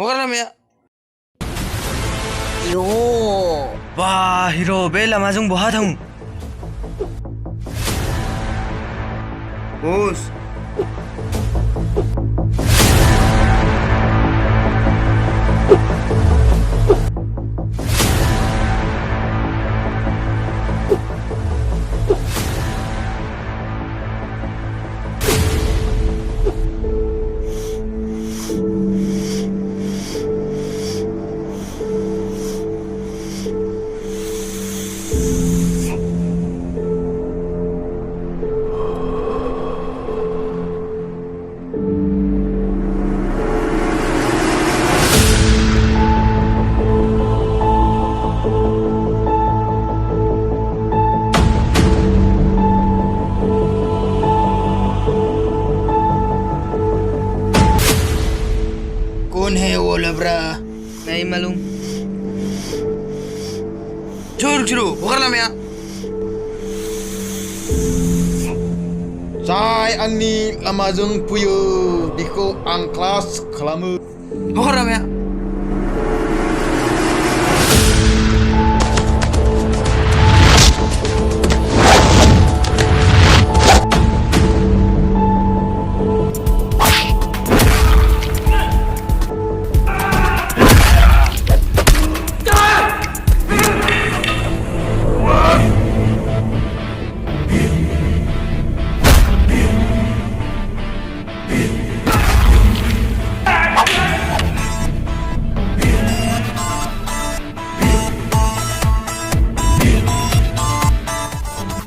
Huwag ya. Yo. Wah, hero bela majung buhat hung. Bos. कौन है वो लबरा? नहीं मालूम. Juru, huwag ya. Sai angni lamajung puyo biko ang kelas kelamu. Huwag ya.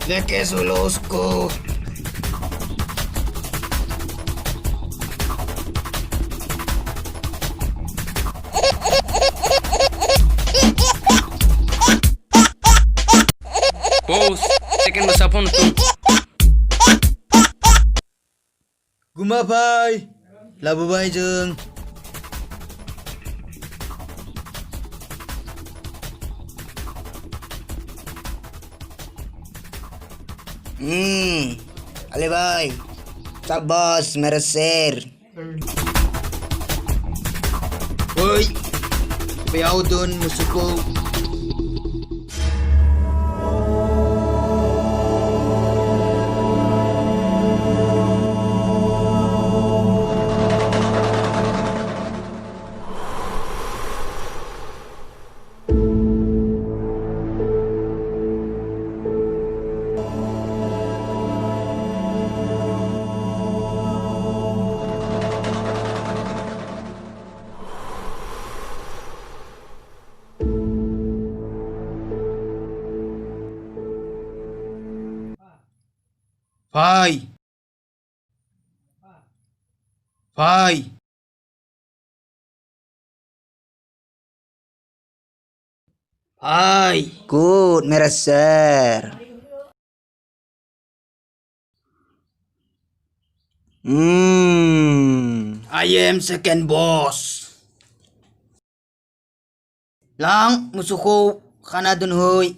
Leque Zulosco. Bos, second masapon tu. Guma bai. Labu bai jeng. Ale bhai. Sabas मेरा शेर. Oi. Payau don musuko. Pai. Pai. Pai. Good मेरा शेर. I am second boss. Lang musuko kana dun hoy.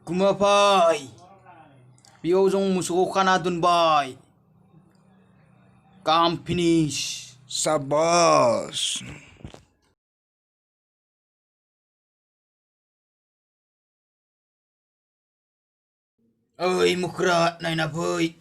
Guma pai. Biau jong musuko kana dun bai. Kam finish. Sabas. Oi mukra nai na boy.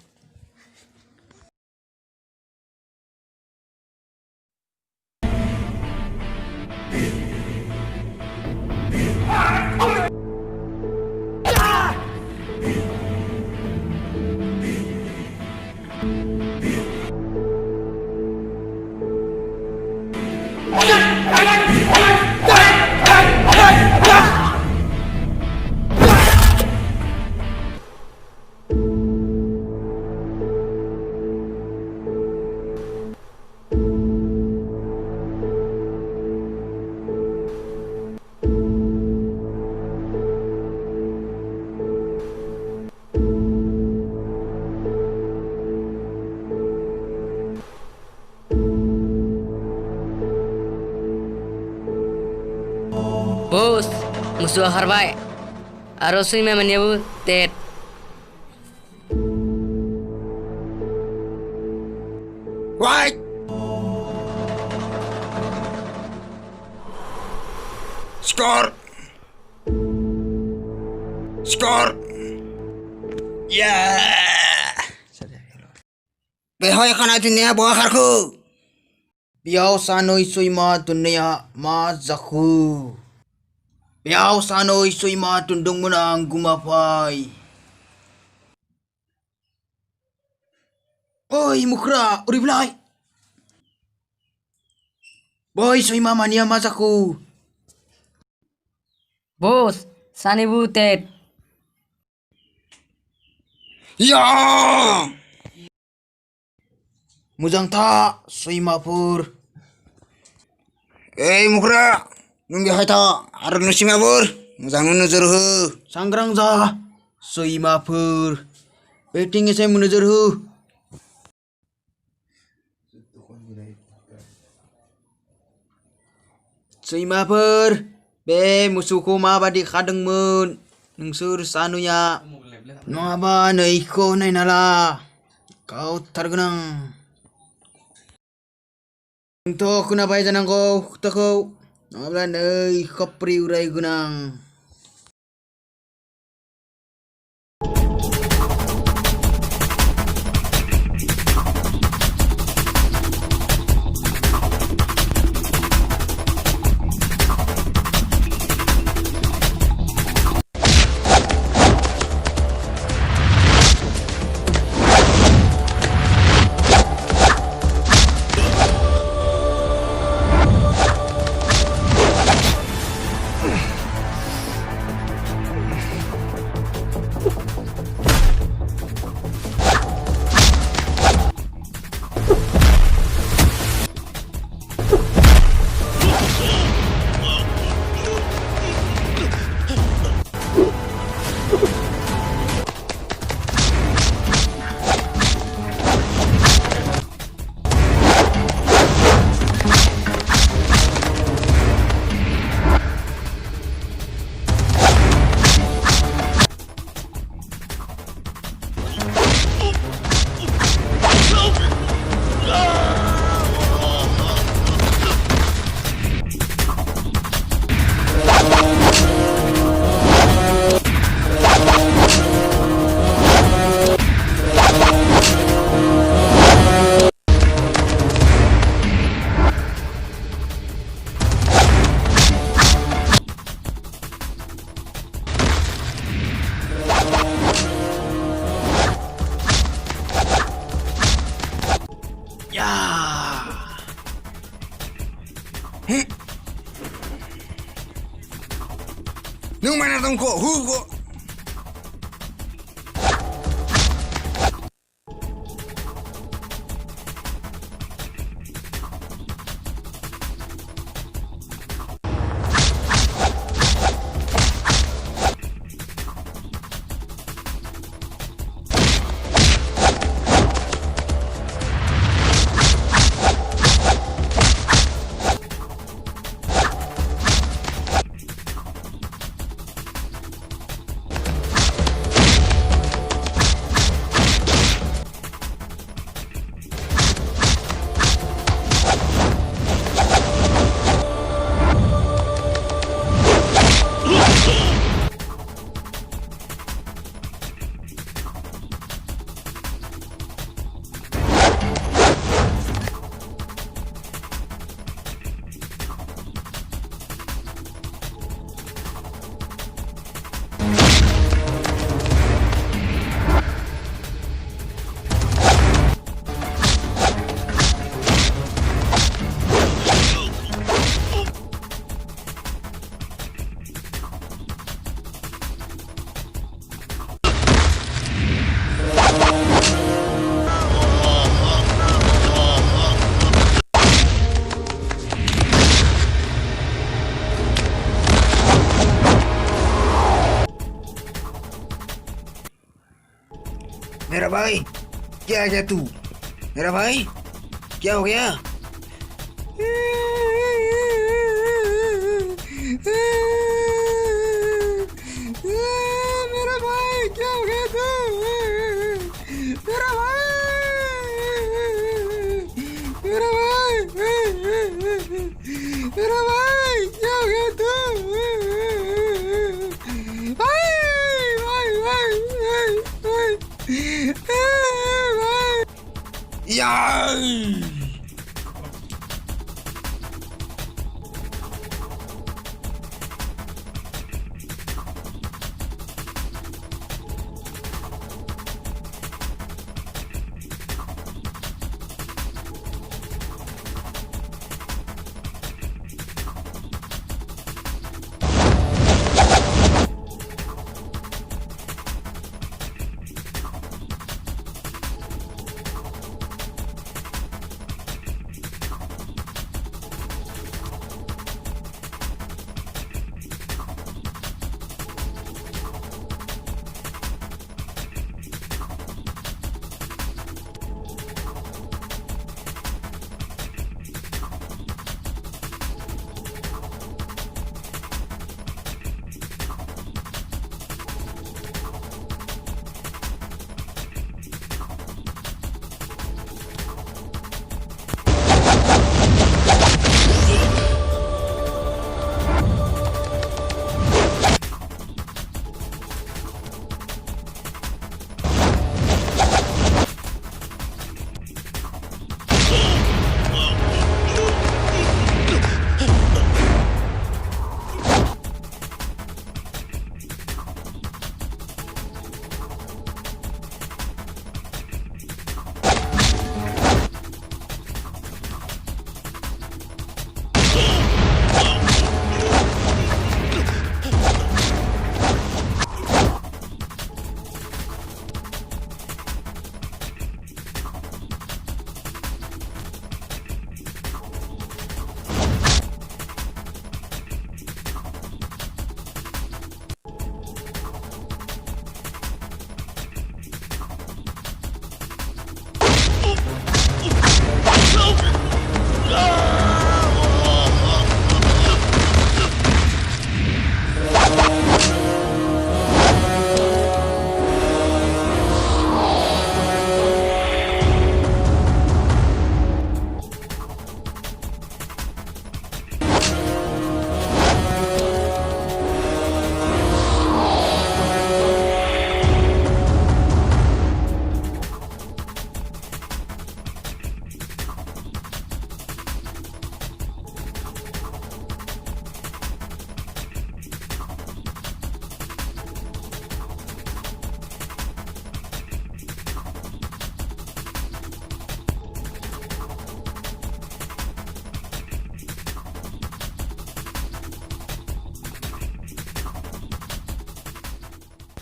Bos, musuh harbai. Arosui me menyebu tet. Right. Score. Score. Yeah. Behoy kana dunia bawa karku. Biao sanoi suima dunia ma zaku. Biao sanoi suima tundung menang gumapai. Oi mukra, uri belai. Boy suima mania mazaku. Bos, sanibu tet. Ya. Mujang ta suima pur. Mukra. Nunggu hata harus nusim abur. Jangan nuzur hu. Sanggrang za suima pur. Waiting saya menuzur hu. Suima pur. Be musuhku ma badi kadengmun. Nungsur sanunya. Naba neiko nai nala. Kau tergenang. Untuk kuna bai janang kau takau. Nabla nei kopri urai gunang. Nung mana tungko hugo. मेरा भाई क्या है तू मेरा भाई क्या हो गया मेरा भाई क्या हो गया तू भाई भाई भाई भाई भाई यार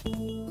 Thank you.